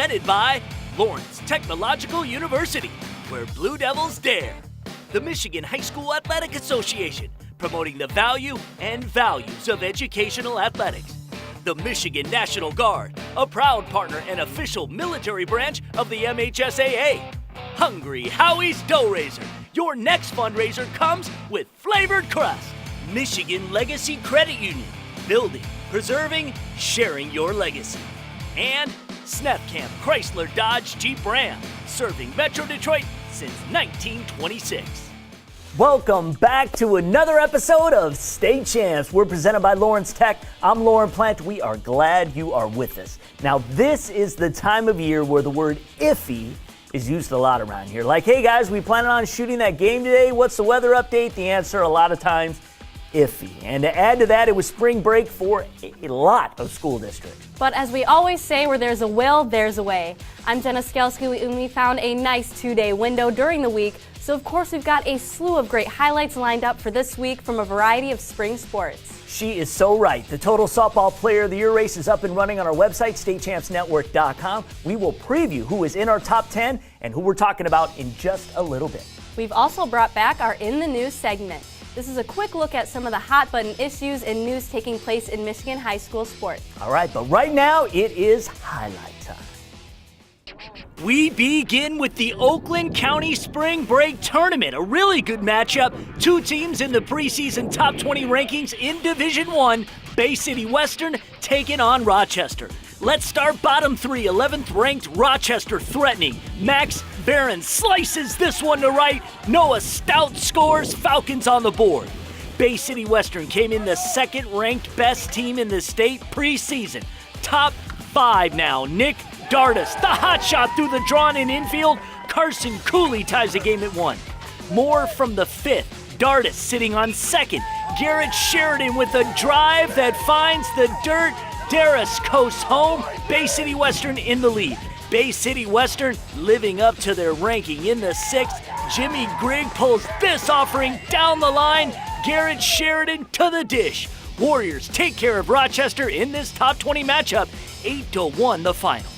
presented by Lawrence Technological University, where Blue Devils dare. The Michigan High School Athletic Association, promoting the value and values of educational athletics. The Michigan National Guard, a proud partner and official military branch of the MHSAA. Hungry Howie's Dough Raiser. Your next fundraiser comes with flavored crust. Michigan Legacy Credit Union. Building, preserving, sharing your legacy. And Snethkamp Chrysler Dodge Jeep Ram. Serving Metro Detroit since 1926. Welcome back to another episode of State Champs. We're presented by Lawrence Tech. I'm Lauren Plant. We are glad you are with us. Now, this is the time of year where the word iffy is used a lot around here. Like, hey guys, we planning on shooting that game today. What's the weather update? The answer a lot of times, iffy. And to add to that, it was spring break for a lot of school districts. But as we always say, where there's a will, there's a way. I'm Jenna Skelski, and we found a nice 2-day window during the week. So of course, we've got a slew of great highlights lined up for this week from a variety of spring sports. She is so right. The Total Softball Player of the Year race is up and running on our website, statechampsnetwork.com. We will preview who is in our top 10 and who we're talking about in just a little bit. We've also brought back our In the News segment. This is a quick look at some of the hot button issues and news taking place in Michigan high school sports. All right, but right now it is highlight time. We begin with the Oakland County Spring Break Tournament, a really good matchup. Two teams in the preseason top 20 rankings in Division I, Bay City Western taking on Rochester. Let's start bottom three, 11th ranked Rochester threatening. Max Barron slices this one to right. Noah Stout scores, Falcons on the board. Bay City Western came in the second ranked best team in the state preseason. Top 5 now, Nick Dardis, the hot shot through the drawn-in infield. Carson Cooley ties the game at 1. More from the 5th. Dardis sitting on second. Garrett Sheridan with a drive that finds the dirt. Dardis coasts home. Bay City Western in the lead. Bay City Western living up to their ranking in the 6th. Jimmy Grigg pulls this offering down the line. Garrett Sheridan to the dish. Warriors take care of Rochester in this top 20 matchup. 8-1 the final.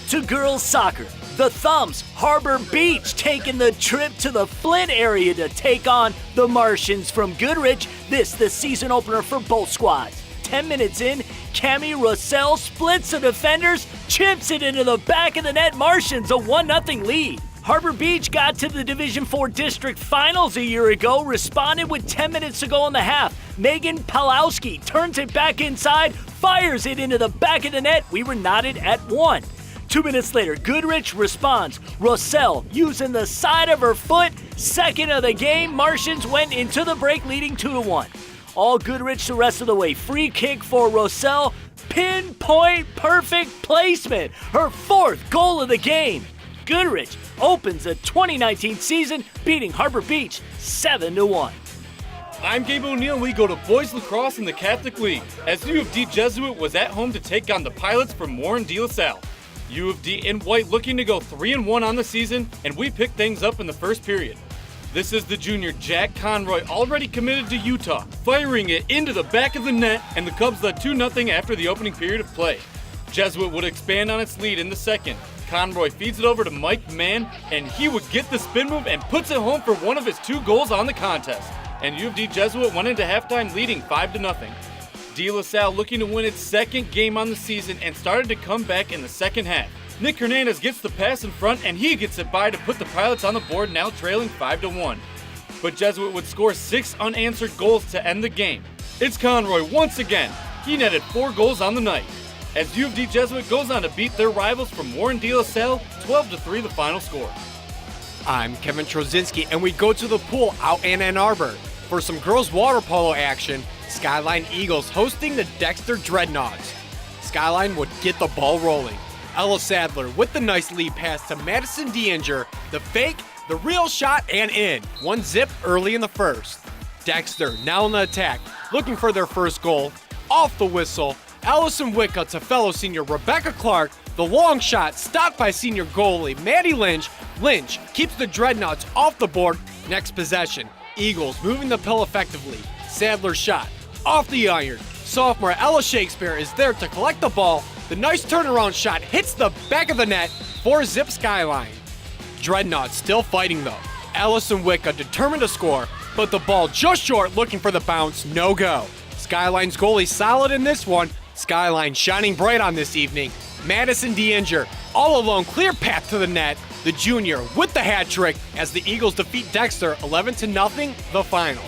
To girls soccer, the Thumbs, Harbor Beach taking the trip to the Flint area to take on the Martians from Goodrich. This the season opener for both squads. 10 minutes in, Cami Russell splits the defenders, chips it into the back of the net. Martians a 1-0 lead. Harbor Beach got to the Division IV District Finals a year ago, responded with 10 minutes to go in the half. Megan Palowski turns it back inside, fires it into the back of the net. We were knotted at 1. 2 minutes later, Goodrich responds. Russell using the side of her foot. Second of the game, Martians went into the break leading 2-1. All Goodrich the rest of the way. Free kick for Russell. Pinpoint perfect placement. Her 4th goal of the game. Goodrich opens the 2019 season beating Harbor Beach 7-1. I'm Gabe O'Neill, and we go to boys lacrosse in the Catholic League, as U of D Jesuit was at home to take on the Pilots from Warren de La Salle. U of D in white looking to go 3-1 on the season, and we pick things up in the first period. This is the junior Jack Conroy, already committed to Utah, firing it into the back of the net, and the Cubs led 2-0 after the opening period of play. Jesuit would expand on its lead in the second. Conroy feeds it over to Mike Mann, and he would get the spin move and puts it home for one of his 2 goals on the contest. And U of D Jesuit went into halftime leading 5-0. De La Salle looking to win its second game on the season and started to come back in the second half. Nick Hernandez gets the pass in front, and he gets it by to put the Pilots on the board, now trailing 5-1. But Jesuit would score 6 unanswered goals to end the game. It's Conroy once again. He netted 4 goals on the night. As U of D Jesuit goes on to beat their rivals from Warren de La Salle, 12-3 the final score. I'm Kevin Trozinski, and we go to the pool out in Ann Arbor. For some girls water polo action, Skyline Eagles hosting the Dexter Dreadnoughts. Skyline would get the ball rolling. Ella Sadler with the nice lead pass to Madison DeAnger, the fake, the real shot, and in. 1-0 early in the first. Dexter now on the attack, looking for their first goal. Off the whistle, Allison Wicca to fellow senior Rebecca Clark. The long shot stopped by senior goalie Maddie Lynch. Lynch keeps the Dreadnoughts off the board. Next possession, Eagles moving the pill effectively. Sadler's shot off the iron. Sophomore Ella Shakespeare is there to collect the ball. The nice turnaround shot hits the back of the net for Zip Skyline. Dreadnoughts still fighting though. Allison Wicca determined to score, but the ball just short looking for the bounce, no go. Skyline's goalie solid in this one. Skyline shining bright on this evening. Madison DeInger all alone, clear path to the net. The junior with the hat trick as the Eagles defeat Dexter 11-0, the final.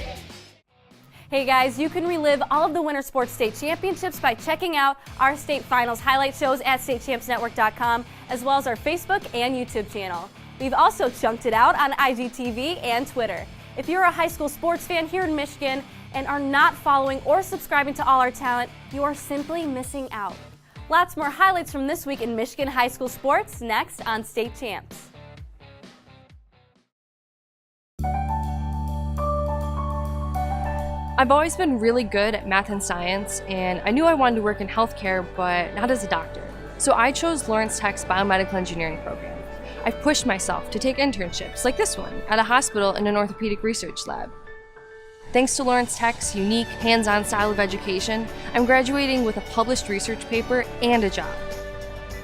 Hey guys, you can relive all of the Winter Sports State Championships by checking out our state finals highlight shows at statechampsnetwork.com, as well as our Facebook and YouTube channel. We've also chunked it out on IGTV and Twitter. If you're a high school sports fan here in Michigan and are not following or subscribing to all our talent, you are simply missing out. Lots more highlights from this week in Michigan high school sports next on State Champs. I've always been really good at math and science, and I knew I wanted to work in healthcare, but not as a doctor. So I chose Lawrence Tech's biomedical engineering program. I've pushed myself to take internships, like this one, at a hospital in an orthopedic research lab. Thanks to Lawrence Tech's unique, hands-on style of education, I'm graduating with a published research paper and a job.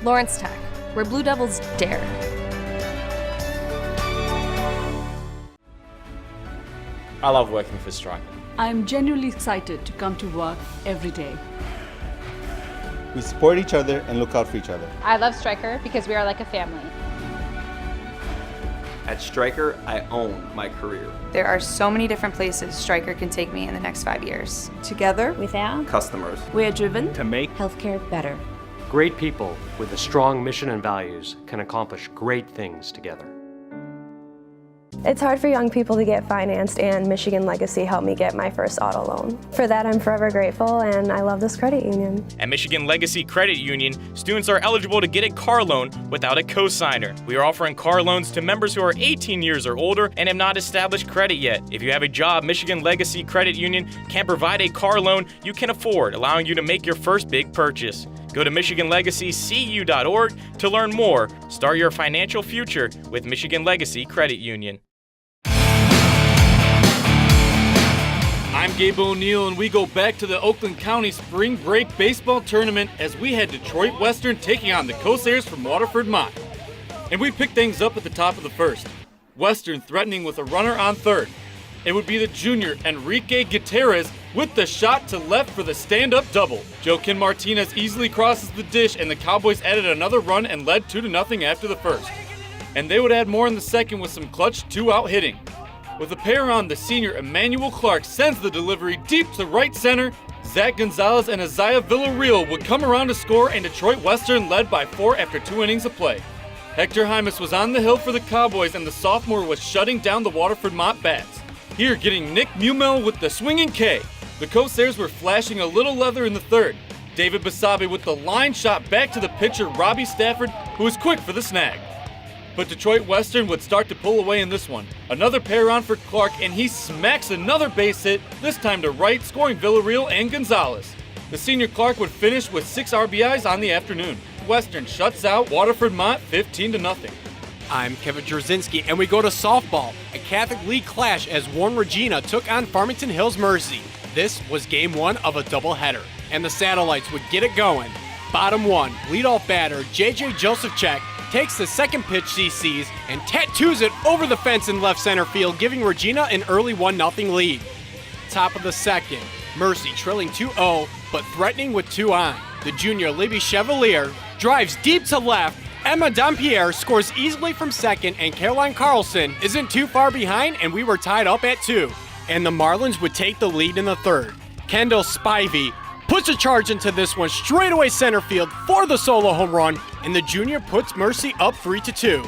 Lawrence Tech, where Blue Devils dare. I love working for Striker. I'm genuinely excited to come to work every day. We support each other and look out for each other. I love Striker because we are like a family. At Striker, I own my career. There are so many different places Striker can take me in the next 5 years. Together with our customers, we are driven to make healthcare better. Great people with a strong mission and values can accomplish great things together. It's hard for young people to get financed, and Michigan Legacy helped me get my first auto loan. For that, I'm forever grateful, and I love this credit union. At Michigan Legacy Credit Union, students are eligible to get a car loan without a cosigner. We are offering car loans to members who are 18 years or older and have not established credit yet. If you have a job, Michigan Legacy Credit Union can provide a car loan you can afford, allowing you to make your first big purchase. Go to MichiganLegacyCU.org to learn more. Start your financial future with Michigan Legacy Credit Union. I'm Gabe O'Neill, and we go back to the Oakland County Spring Break Baseball Tournament as we had Detroit Western taking on the Corsairs from Waterford Mott. And we picked things up at the top of the first. Western threatening with a runner on third. It would be the junior Enrique Gutierrez with the shot to left for the stand-up double. Joaquin Martinez easily crosses the dish, and the Cowboys added another run and led 2-0 after the first. And they would add more in the second with some clutch two-out hitting. With a pair on, the senior Emmanuel Clark sends the delivery deep to right center. Zach Gonzalez and Isaiah Villarreal would come around to score, and Detroit Western led by 4 after 2 innings of play. Hector Hymas was on the hill for the Cowboys, and the sophomore was shutting down the Waterford Mott bats. Here getting Nick Mumel with the swinging K. The Corsairs were flashing a little leather in the third. David Basabe with the line shot back to the pitcher Robbie Stafford, who was quick for the snag. But Detroit Western would start to pull away in this one. Another pair on for Clark, and he smacks another base hit, this time to right, scoring Villarreal and Gonzalez. The senior Clark would finish with 6 RBIs on the afternoon. Western shuts out Waterford Mott 15-0. I'm Kevin Trzynski, and we go to softball, a Catholic League clash as Warren Regina took on Farmington Hills Mercy. This was game 1 of a doubleheader, and the Satellites would get it going. Bottom 1, leadoff batter J.J. Josephchek takes the second pitch he sees and tattoos it over the fence in left center field, giving Regina an early 1-0 lead. Top of the second, Mercy trailing 2-0, but threatening with 2 on. The junior Libby Chevalier drives deep to left. Emma Dompierre scores easily from second, and Caroline Carlson isn't too far behind, and we were tied up at 2. And the Marlins would take the lead in the third. Kendall Spivey puts a charge into this one straightaway center field for the solo home run, and the junior puts Mercy up 3-2.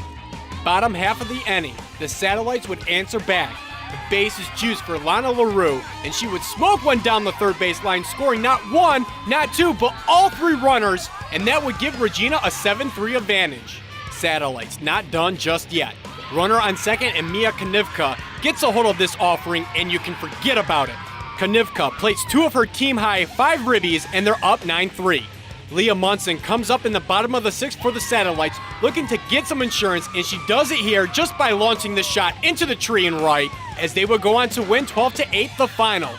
Bottom half of the inning, the Satellites would answer back. The bases juiced for Lana LaRue, and she would smoke one down the third baseline, scoring not 1, not 2, but all 3 runners, and that would give Regina a 7-3 advantage. Satellites not done just yet. Runner on second, and Mia Konivka gets a hold of this offering, and you can forget about it. Konivka plates 2 of her team-high 5 ribbies, and they're up 9-3. Leah Munson comes up in the bottom of the 6th for the Satellites, looking to get some insurance, and she does it here just by launching the shot into the tree and right, as they would go on to win 12-8 the final.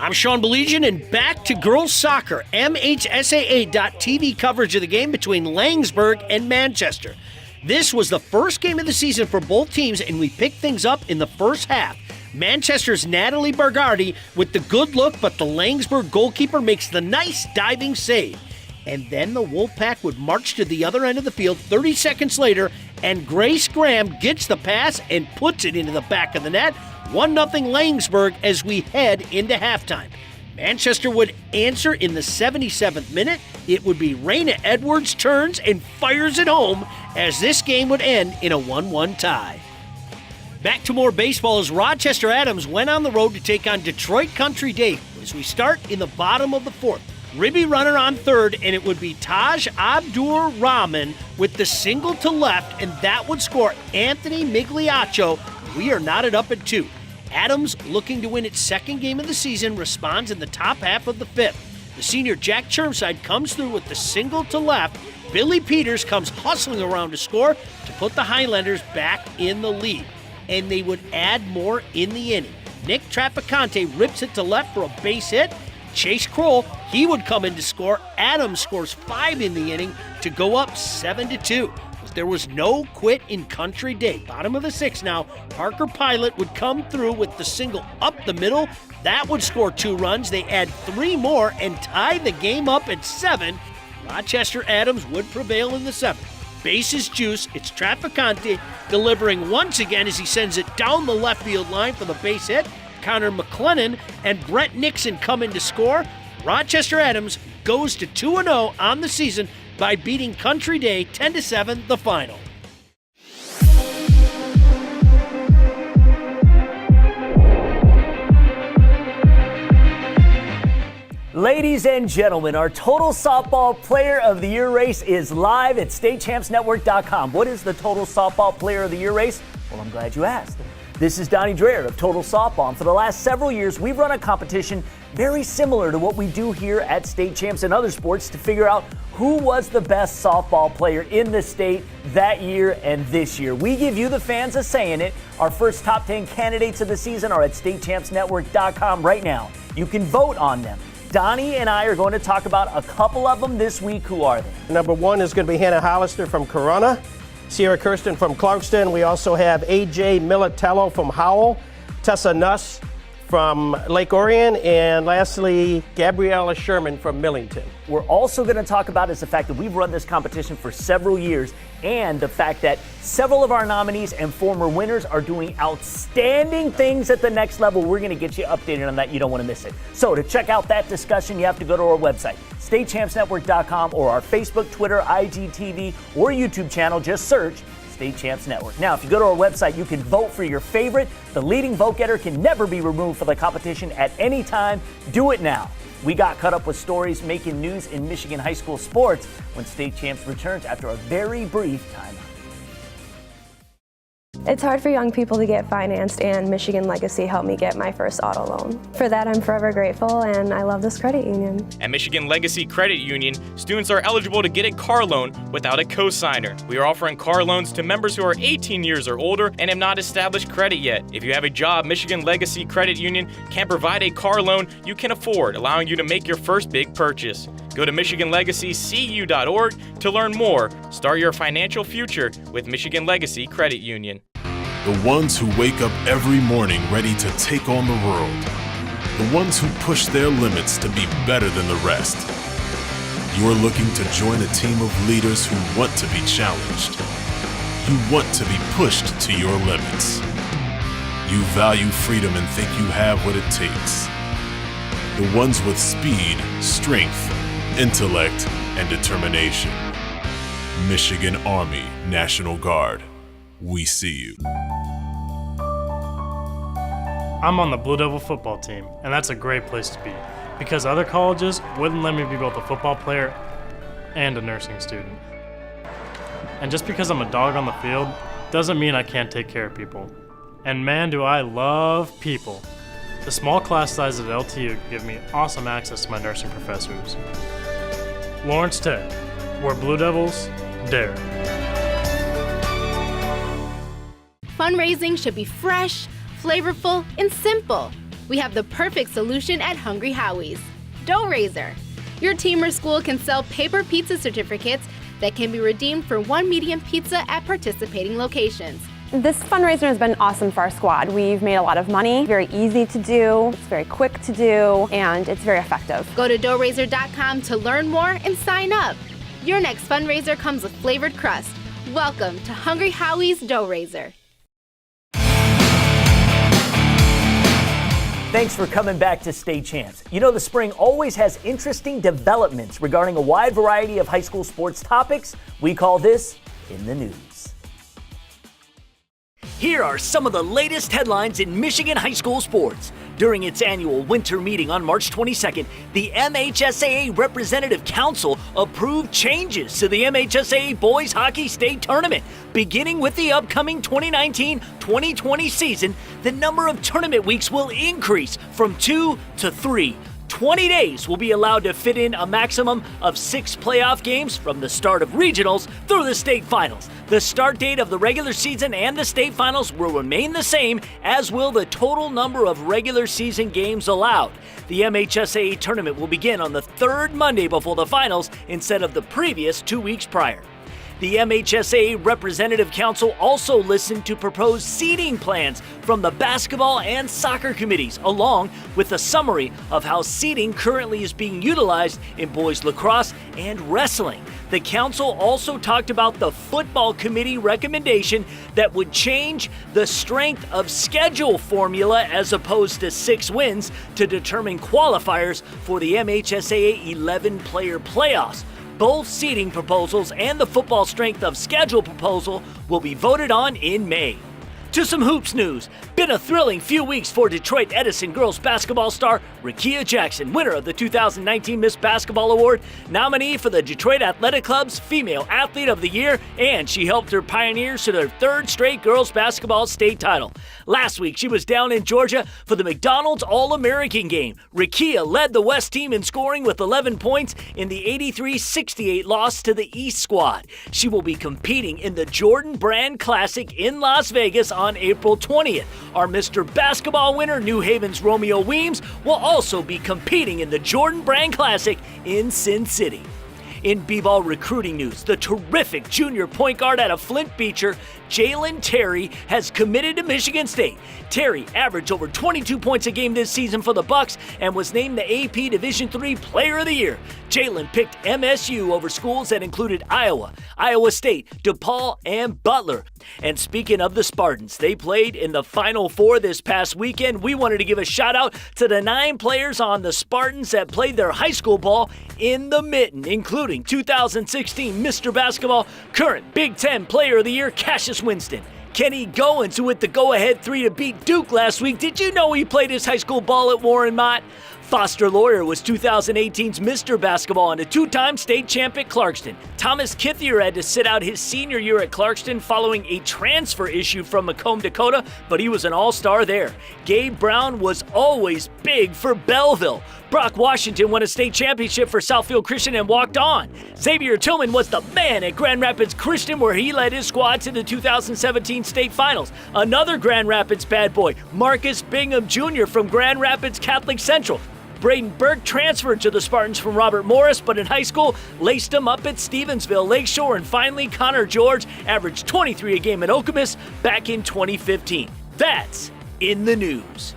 I'm Sean Belegian, and back to girls soccer. MHSAA.TV coverage of the game between Langsberg and Manchester. This was the first game of the season for both teams, and we picked things up in the first half. Manchester's Natalie Bargardi with the good look, but the Langsberg goalkeeper makes the nice diving save. And then the Wolfpack would march to the other end of the field 30 seconds later, and Grace Graham gets the pass and puts it into the back of the net. 1-0 Langsberg as we head into halftime. Manchester would answer in the 77th minute. It would be Raina Edwards turns and fires it home as this game would end in a 1-1 tie. Back to more baseball as Rochester Adams went on the road to take on Detroit Country Day as we start in the bottom of the fourth. Ribby runner on third, and it would be Taj Abdur Rahman with the single to left, and that would score Anthony Migliaccio. We are knotted up at 2. Adams, looking to win its second game of the season, responds in the top half of the fifth. The senior Jack Chermside comes through with the single to left. Billy Peters comes hustling around to score to put the Highlanders back in the lead. And they would add more in the inning. Nick Traficante rips it to left for a base hit. Chase Kroll, he would come in to score. Adams scores 5 in the inning to go up 7-2. But there was no quit in Country Day. Bottom of the 6th now, Parker Pilot would come through with the single up the middle. That would score 2 runs. They add 3 more and tie the game up at 7. Rochester Adams would prevail in the 7th. Bases juice, it's Traficante delivering once again as he sends it down the left field line for the base hit. Connor McLennan and Brett Nixon come in to score. Rochester Adams goes to 2-0 on the season by beating Country Day 10-7 the final. Ladies and gentlemen, our Total Softball Player of the Year race is live at StateChampsNetwork.com. What is the Total Softball Player of the Year race? Well, I'm glad you asked. This is Donnie Dreher of Total Softball, and for the last several years, we've run a competition very similar to what we do here at State Champs and other sports to figure out who was the best softball player in the state that year and this year. We give you, the fans, a say in it. Our first top 10 candidates of the season are at StateChampsNetwork.com right now. You can vote on them. Donnie and I are going to talk about a couple of them this week. Who are they? Number 1 is going to be Hannah Hollister from Corona, Sierra Kirsten from Clarkston. We also have AJ Militello from Howell, Tessa Nuss from Lake Orion, and lastly, Gabriella Sherman from Millington. We're also going to talk about is the fact that we've run this competition for several years, and the fact that several of our nominees and former winners are doing outstanding things at the next level. We're going to get you updated on that. You don't want to miss it. So to check out that discussion, you have to go to our website, StateChampsNetwork.com, or our Facebook, Twitter, IGTV, or YouTube channel. Just search State Champs Network. Now, if you go to our website, you can vote for your favorite. The leading vote getter can never be removed for the competition at any time. Do it now. We got caught up with stories making news in Michigan high school sports when State Champs returns after a very brief timeout. It's hard for young people to get financed, and Michigan Legacy helped me get my first auto loan. For that, I'm forever grateful, and I love this credit union. At Michigan Legacy Credit Union, students are eligible to get a car loan without a cosigner. We are offering car loans to members who are 18 years or older and have not established credit yet. If you have a job, Michigan Legacy Credit Union can provide a car loan you can afford, allowing you to make your first big purchase. Go to MichiganLegacyCU.org to learn more. Start your financial future with Michigan Legacy Credit Union. The ones who wake up every morning ready to take on the world. The ones who push their limits to be better than the rest. You're looking to join a team of leaders who want to be challenged. You want to be pushed to your limits. You value freedom and think you have what it takes. The ones with speed, strength, intellect, and determination. Michigan Army National Guard. We see you. I'm on the Blue Devil football team, and that's a great place to be because other colleges wouldn't let me be both a football player and a nursing student. And just because I'm a dog on the field doesn't mean I can't take care of people. And man, do I love people. The small class size at LTU give me awesome access to my nursing professors. Lawrence Tech, where Blue Devils dare. Fundraising should be fresh, flavorful, and simple. we have the perfect solution at Hungry Howie's. Dough Raiser. Your team or school can sell paper pizza certificates that can be redeemed for one medium pizza at participating locations. This fundraiser has been awesome for our squad. We've made a lot of money, very easy to do, it's very quick to do, and it's very effective. Go to doughraiser.com to learn more and sign up. Your next fundraiser comes with flavored crust. Welcome to Hungry Howie's Dough Raiser. Thanks for coming back to State Champs. You know, the spring always has interesting developments regarding a wide variety of high school sports topics. We call this In the News. Here are some of the latest headlines in Michigan high school sports. During its annual winter meeting on March 22nd, the MHSAA Representative Council approved changes to the MHSAA Boys Hockey State Tournament. Beginning with the upcoming 2019-2020 season, the number of tournament weeks will increase from 2 to 3. 20 days will be allowed to fit in a maximum of 6 playoff games from the start of regionals through the state finals. The start date of the regular season and the state finals will remain the same, as will the total number of regular season games allowed. The MHSAA tournament will begin on the third Monday before the finals instead of the previous 2 weeks prior. The MHSAA Representative Council also listened to proposed seating plans from the basketball and soccer committees, along with a summary of how seating currently is being utilized in boys lacrosse and wrestling. The council also talked about the football committee recommendation that would change the strength of schedule formula as opposed to 6 wins to determine qualifiers for the MHSAA 11-player playoffs. Both seating proposals and the football strength of schedule proposal will be voted on in May. To some hoops news. Been a thrilling few weeks for Detroit Edison girls basketball star Rakia Jackson, winner of the 2019 Miss Basketball Award, nominee for the Detroit Athletic Club's Female Athlete of the Year, and she helped her Pioneers to their 3rd straight girls basketball state title. Last week, she was down in Georgia for the McDonald's All-American game. Rakia led the West team in scoring with 11 points in the 83-68 loss to the East squad. She will be competing in the Jordan Brand Classic in Las Vegas on April 20th. Our Mr. Basketball winner, New Haven's Romeo Weems, will also be competing in the Jordan Brand Classic in Sin City. In b-ball recruiting news, the terrific junior point guard out of Flint Beecher, Jalen Terry, has committed to Michigan State. Terry averaged over 22 points a game this season for the Bucks and was named the AP Division III Player of the Year. Jalen picked MSU over schools that included Iowa, Iowa State, DePaul, and Butler. And speaking of the Spartans, they played in the Final Four this past weekend. We wanted to give a shout out to the 9 players on the Spartans that played their high school ball in the Mitten, including 2016 Mr. Basketball, current Big Ten Player of the Year, Cassius Winston. Kenny Goins, who hit the go-ahead 3 to beat Duke last week. Did you know he played his high school ball at Warren Mott? Foster Lawyer was 2018's Mr. Basketball and a 2-time state champ at Clarkston. Thomas Kithier had to sit out his senior year at Clarkston following a transfer issue from Macomb, Dakota, but he was an all-star there. Gabe Brown was always big for Belleville. Brock Washington won a state championship for Southfield Christian and walked on. Xavier Tillman was the man at Grand Rapids Christian, where he led his squad to the 2017 state finals. Another Grand Rapids bad boy, Marcus Bingham Jr. from Grand Rapids Catholic Central. Braden Burke transferred to the Spartans from Robert Morris, but in high school, laced him up at Stevensville, Lakeshore, and finally Connor George averaged 23 a game at Okemos back in 2015. That's in the news.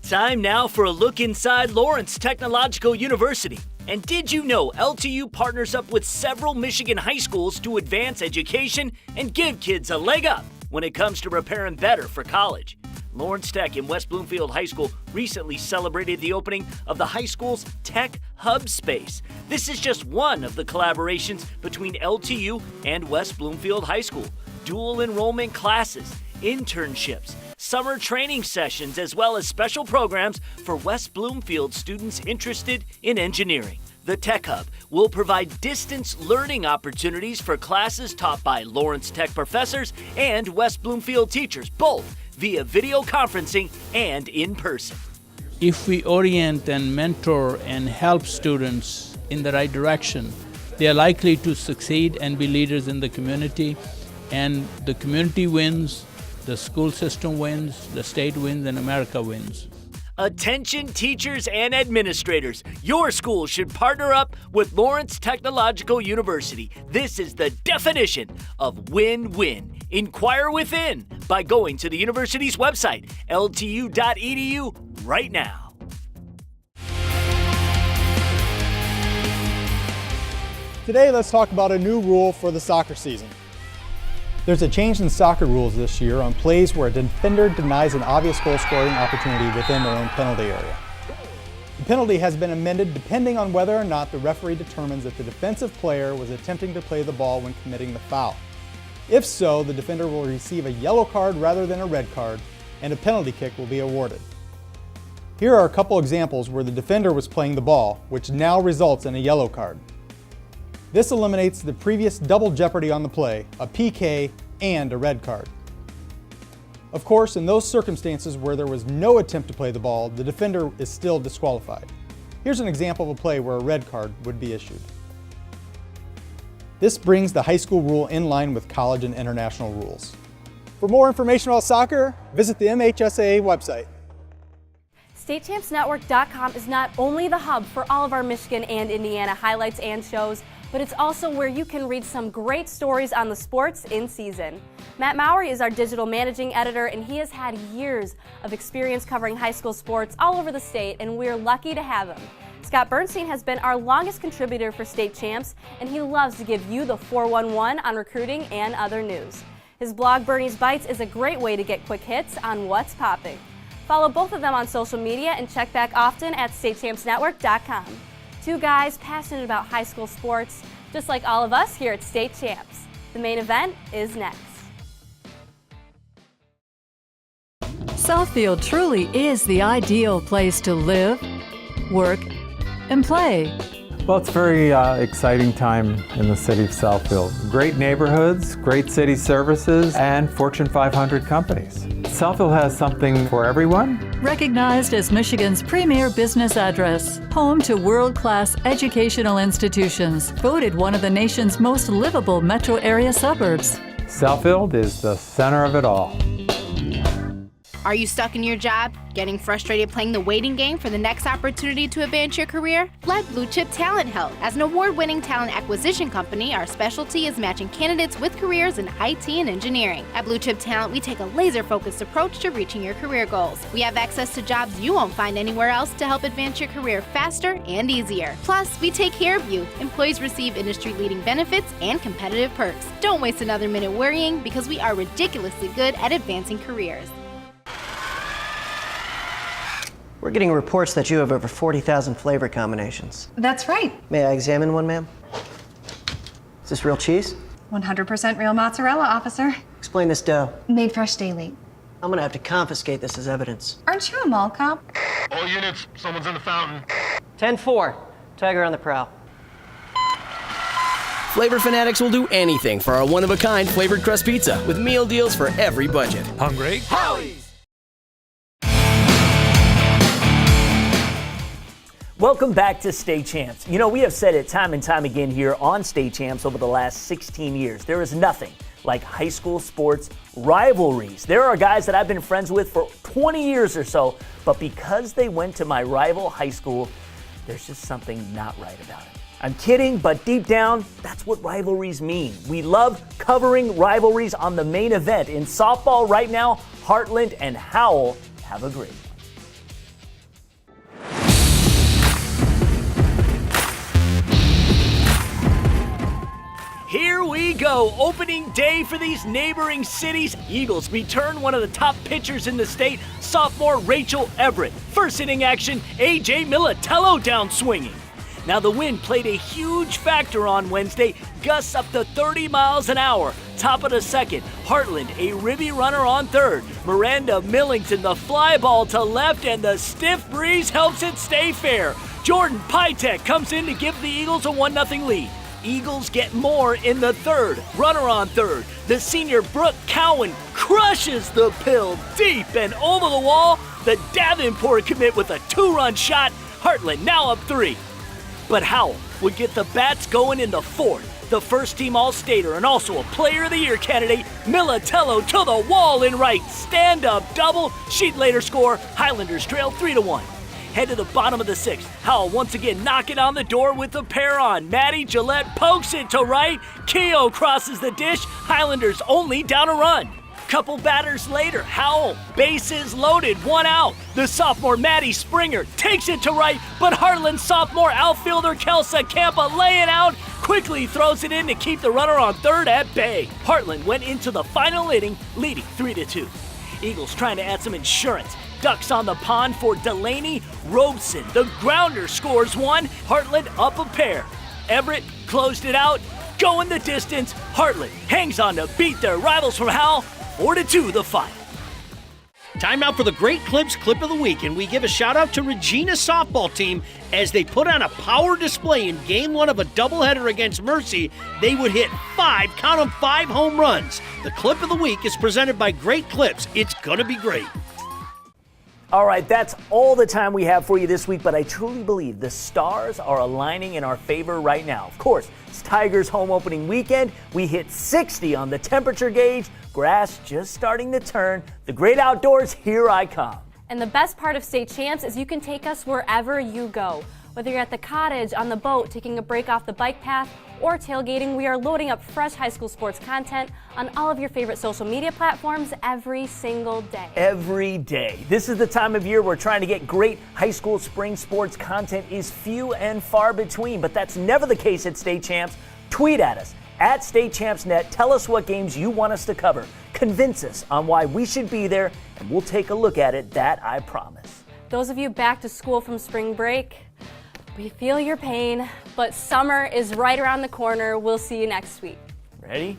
Time now for a look inside Lawrence Technological University. And did you know LTU partners up with several Michigan high schools to advance education and give kids a leg up when it comes to preparing better for college? Lawrence Tech in West Bloomfield High School recently celebrated the opening of the high school's Tech Hub space. This is just one of the collaborations between LTU and West Bloomfield High School. Dual enrollment classes, internships, summer training sessions, as well as special programs for West Bloomfield students interested in engineering. The Tech Hub will provide distance learning opportunities for classes taught by Lawrence Tech professors and West Bloomfield teachers, both via video conferencing and in person. If we orient and mentor and help students in the right direction, they are likely to succeed and be leaders in the community, and the community wins, The school system wins, the state wins, and America wins. Attention teachers and administrators, your school should partner up with Lawrence Technological University. This is the definition of win-win. Inquire within by going to the university's website, ltu.edu, right now. Today, let's talk about a new rule for the soccer season. There's a change in soccer rules this year on plays where a defender denies an obvious goal-scoring opportunity within their own penalty area. The penalty has been amended depending on whether or not the referee determines that the defensive player was attempting to play the ball when committing the foul. If so, the defender will receive a yellow card rather than a red card, and a penalty kick will be awarded. Here are a couple examples where the defender was playing the ball, which now results in a yellow card. This eliminates the previous double jeopardy on the play, a PK, and a red card. Of course, in those circumstances where there was no attempt to play the ball, the defender is still disqualified. Here's an example of a play where a red card would be issued. This brings the high school rule in line with college and international rules. For more information about soccer, visit the MHSAA website. StateChampsNetwork.com is not only the hub for all of our Michigan and Indiana highlights and shows, but it's also where you can read some great stories on the sports in season. Matt Mowry is our digital managing editor, and he has had years of experience covering high school sports all over the state, and we're lucky to have him. Scott Bernstein has been our longest contributor for State Champs, and he loves to give you the 411 on recruiting and other news. His blog, Bernie's Bites, is a great way to get quick hits on what's popping. Follow both of them on social media and check back often at StateChampsNetwork.com. Two guys passionate about high school sports, just like all of us here at State Champs. The main event is next. Southfield truly is the ideal place to live, work, and play. Well, it's a very exciting time in the city of Southfield. Great neighborhoods, great city services, and Fortune 500 companies. Southfield has something for everyone. Recognized as Michigan's premier business address, home to world-class educational institutions, voted one of the nation's most livable metro area suburbs. Southfield is the center of it all. Are you stuck in your job? Getting frustrated playing the waiting game for the next opportunity to advance your career? Let Blue Chip Talent help. As an award-winning talent acquisition company, our specialty is matching candidates with careers in IT and engineering. At Blue Chip Talent, we take a laser-focused approach to reaching your career goals. We have access to jobs you won't find anywhere else to help advance your career faster and easier. Plus, we take care of you. Employees receive industry-leading benefits and competitive perks. Don't waste another minute worrying, because we are ridiculously good at advancing careers. We're getting reports that you have over 40,000 flavor combinations. That's right. May I examine one, ma'am? Is this real cheese? 100% real mozzarella, officer. Explain this dough. Made fresh daily. I'm gonna have to confiscate this as evidence. Aren't you a mall cop? All units, someone's in the fountain. 10-4, Tiger on the prowl. Flavor fanatics will do anything for our one-of-a-kind flavored crust pizza with meal deals for every budget. Hungry? Howie! Welcome back to State Champs. You know, we have said it time and time again here on State Champs over the last 16 years. There is nothing like high school sports rivalries. There are guys that I've been friends with for 20 years or so, but because they went to my rival high school, there's just something not right about it. I'm kidding, but deep down, that's what rivalries mean. We love covering rivalries on the main event. In softball right now, Heartland and Howell have a great one. Here we go, opening day for these neighboring cities. Eagles return one of the top pitchers in the state, sophomore Rachel Everett. First inning action, A.J. Militello down swinging. Now the wind played a huge factor on Wednesday, gusts up to 30 miles an hour. Top of the second, Heartland, a ribby runner on third. Miranda Millington, the fly ball to left, and the stiff breeze helps it stay fair. Jordan Pytek comes in to give the Eagles a 1-0 lead. Eagles get more in the third. Runner on third. The senior Brooke Cowan crushes the pill deep and over the wall. The Davenport commit with a 2-run shot. Heartland now up 3. But Howell would get the bats going in the fourth. The first-team All-Stater and also a Player of the Year candidate, Militello to the wall in right. Stand-up double. She'd later score. Highlanders trail 3-1. Head to the bottom of the 6th. Howell once again knocking on the door with the pair on. Maddie Gillette pokes it to right. Keogh crosses the dish. Highlanders only down a run. Couple batters later, Howell, bases loaded, 1 out. The sophomore Maddie Springer takes it to right, but Heartland sophomore outfielder Kelsa Campa laying out, quickly throws it in to keep the runner on third at bay. Heartland went into the final inning, leading 3-2. Eagles trying to add some insurance. Ducks on the pond for Delaney Robeson. The grounder scores 1. Heartland up a pair. Everett closed it out. Going the distance. Heartland hangs on to beat their rivals from Howell. 4-2 the final. Time now for the Great Clips Clip of the Week, and we give a shout out to Regina's softball team as they put on a power display in Game 1 of a doubleheader against Mercy. They would hit 5 home runs. The Clip of the Week is presented by Great Clips. It's gonna be great. All right, that's all the time we have for you this week, but I truly believe the stars are aligning in our favor right now. Of course, it's Tigers home opening weekend. We hit 60 on the temperature gauge. Grass just starting to turn. The great outdoors, here I come. And the best part of State Champs is you can take us wherever you go. Whether you're at the cottage, on the boat, taking a break off the bike path, or tailgating, we are loading up fresh high school sports content on all of your favorite social media platforms every single day. Every day. This is the time of year we're trying to get great high school spring sports content is few and far between, but that's never the case at State Champs. Tweet at us at StateChampsNet. Tell us what games you want us to cover. Convince us on why we should be there, and we'll take a look at it, that I promise. Those of you back to school from spring break, we feel your pain, but summer is right around the corner. We'll see you next week. Ready?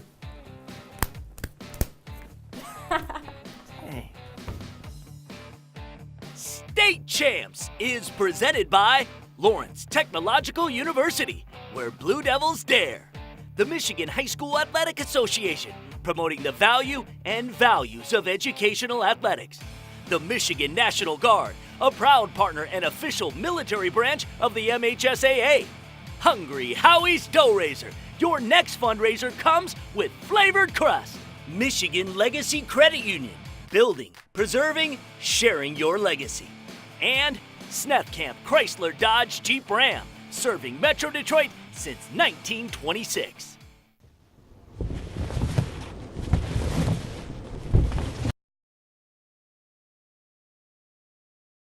Hey. State Champs is presented by Lawrence Technological University, where Blue Devils dare. The Michigan High School Athletic Association, promoting the value and values of educational athletics. The Michigan National Guard, a proud partner and official military branch of the MHSAA. Hungry Howie's Dough Raiser. Your next fundraiser comes with flavored crust. Michigan Legacy Credit Union. Building, preserving, sharing your legacy. And Snethkamp Chrysler Dodge Jeep Ram. Serving Metro Detroit since 1926.